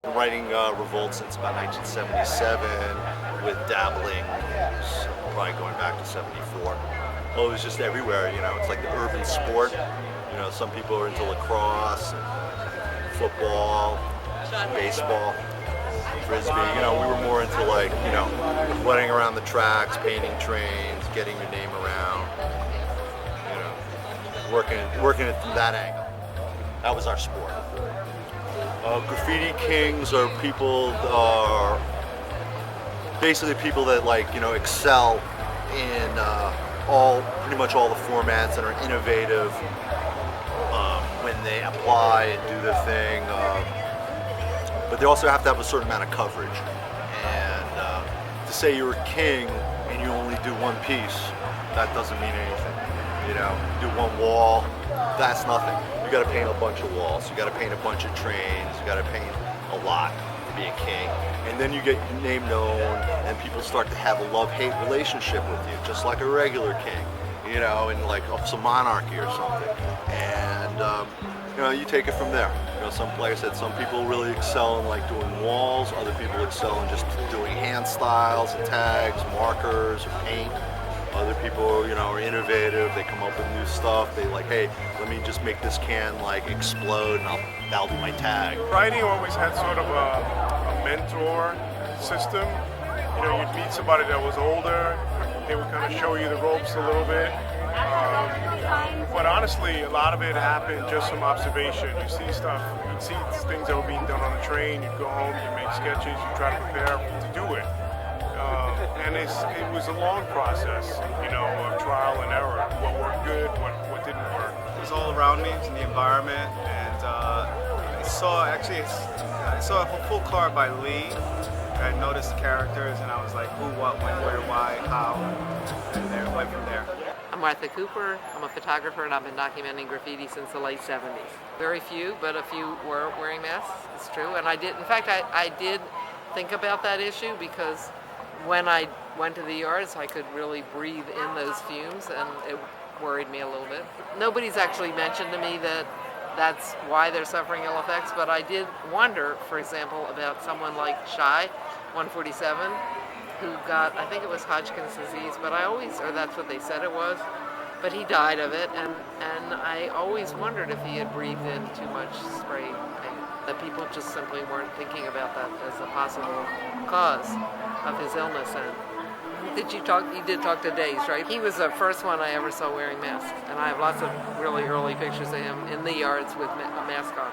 Been writing revolt since about 1977 with dabbling, probably going back to 74. Well, it was just everywhere, it's like the urban sport. Some people are into lacrosse, and football, baseball, frisbee. We were more into running around the tracks, painting trains, getting your name around, working it from that angle. That was our sport. Graffiti kings are basically people that excel in pretty much all the formats and are innovative when they apply and do their thing. But they also have to have a certain amount of coverage. And to say you're a king and you only do one piece, that doesn't mean anything. You do one wall, that's nothing. You got to paint a bunch of walls. You got to paint a bunch of trains. You got to paint a lot to be a king. And then you get your name known, and people start to have a love-hate relationship with you, just like a regular king, in of some monarchy or something. And you take it from there. Like I said, some people really excel in doing walls. Other people excel in just doing hand styles and tags, markers, or paint. Other people, are innovative. They come up with new stuff. They hey, let me just make this can explode, and that'll be my tag. Writing always had sort of a mentor system. You'd meet somebody that was older. They would kind of show you the ropes a little bit. But honestly, a lot of it happened just from observation. You see stuff, you'd see things that were being done on the train. You'd go home, you make sketches, you try to prepare to do it. And it was a long process, of trial and error. What worked good, what didn't work. It was all around me, in the environment, and I saw a full card by Lee. I noticed the characters, and I was like, who, what, when, where, why, how, and there, right from there. I'm Martha Cooper. I'm a photographer, and I've been documenting graffiti since the late 70s. Very few, but a few were wearing masks. It's true, and I did think about that issue because when I went to the yards, I could really breathe in those fumes, and it worried me a little bit. Nobody's actually mentioned to me that that's why they're suffering ill effects, but I did wonder, for example, about someone like Shy, 147, who got, I think it was Hodgkin's disease, but or that's what they said it was, but he died of it, and I always wondered if he had breathed in too much spray paint, that people just simply weren't thinking about that as a possible cause of his illness. And you did talk to Days, right? He was the first one I ever saw wearing masks, and I have lots of really early pictures of him in the yards with a mask on.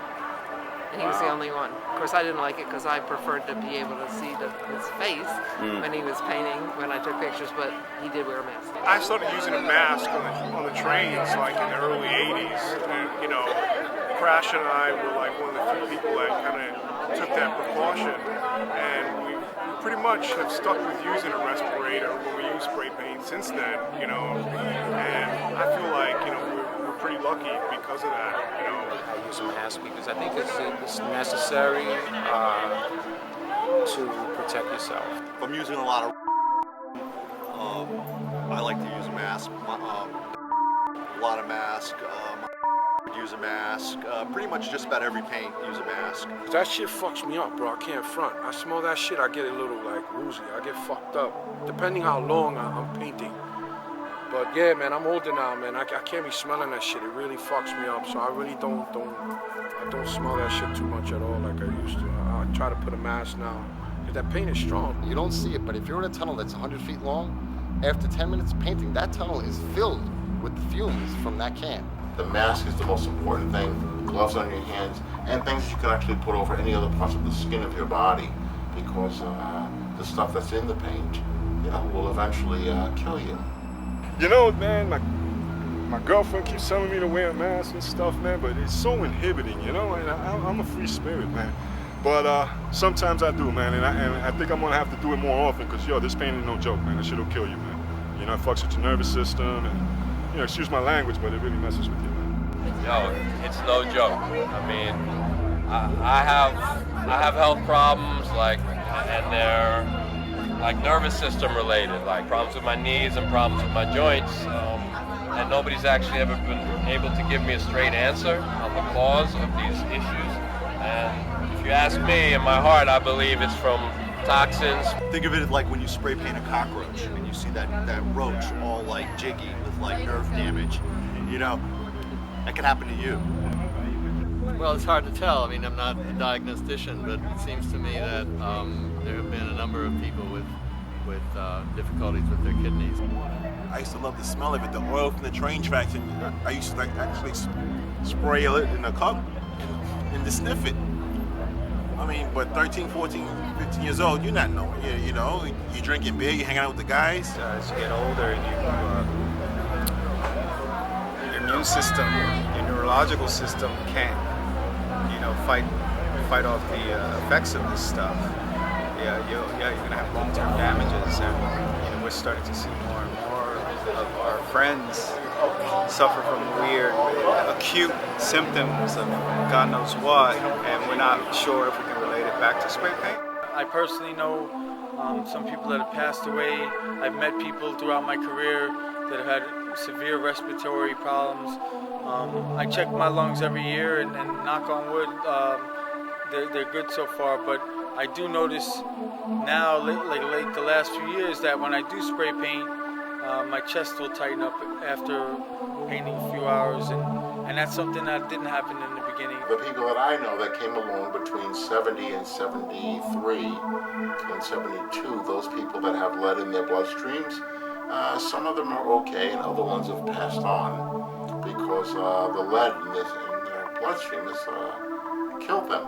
And he was the only one. Of course, I didn't like it because I preferred to be able to see his face when he was painting, when I took pictures, but he did wear a mask. I started using a mask on the trains in the early 80s. And, Crash and I were one of the few people that kind of took that precaution. And we pretty much have stuck with using a respirator when we use spray paint since then, and I feel like, we're pretty lucky because of that, I use a mask because I think it's necessary to protect yourself. If I'm using a lot of I like to use a mask. A lot of mask. Use a mask. Pretty much just about every paint, use a mask. That shit fucks me up, bro. I can't front. I smell that shit, I get a little woozy. I get fucked up, depending how long I'm painting. But yeah, man, I'm older now, man. I can't be smelling that shit. It really fucks me up. So I really don't smell that shit too much at all like I used to. I try to put a mask now. That paint is strong. You don't see it, but if you're in a tunnel that's 100 feet long, after 10 minutes of painting, that tunnel is filled with the fumes from that can. The mask is the most important thing, gloves on your hands, and things you can actually put over any other parts of the skin of your body, because the stuff that's in the paint, will eventually kill you. Man, my girlfriend keeps telling me to wear a mask and stuff, man, but it's so inhibiting, and I'm a free spirit, man. But sometimes I do, man, and I think I'm gonna have to do it more often, because this pain ain't no joke, man. That shit'll kill you, man. It fucks with your nervous system, and excuse my language, but it really messes with you, man. Yo, it's no joke. I mean, I have health problems, and they're nervous system related, problems with my knees and problems with my joints, and nobody's actually ever been able to give me a straight answer on the cause of these issues. And if If you ask me, in my heart, I believe it's from toxins. Think of it like when you spray paint a cockroach and you see that roach all like jiggy with like nerve damage. You know, that can happen to you. Well, it's hard to tell. I mean, I'm not a diagnostician, but it seems to me that there have been a number of people with difficulties with their kidneys. I used to love the smell of it, the oil from the train tracks, and I used to like actually spray it in a cup and to sniff it. I mean, but 13, 14, 15 years old, you're not knowing. You know, you're drinking beer, you're hanging out with the guys. As you get older, your immune system, your neurological system can't, fight off the effects of this stuff. You're gonna have long-term damages, and we're starting to see more and more of our friends suffer from weird, acute symptoms of God knows what, and we're not sure if we can relate it back to spray paint. I personally know some people that have passed away. I've met people throughout my career that have had severe respiratory problems. I check my lungs every year, and knock on wood, they're good so far. But I do notice now, like the last few years, that when I do spray paint, my chest will tighten up after painting a few hours, and that's something that didn't happen in the beginning. The people that I know that came along between 70 and 73 and 72, those people that have lead in their bloodstreams, some of them are okay and other ones have passed on because the lead in their bloodstream has killed them.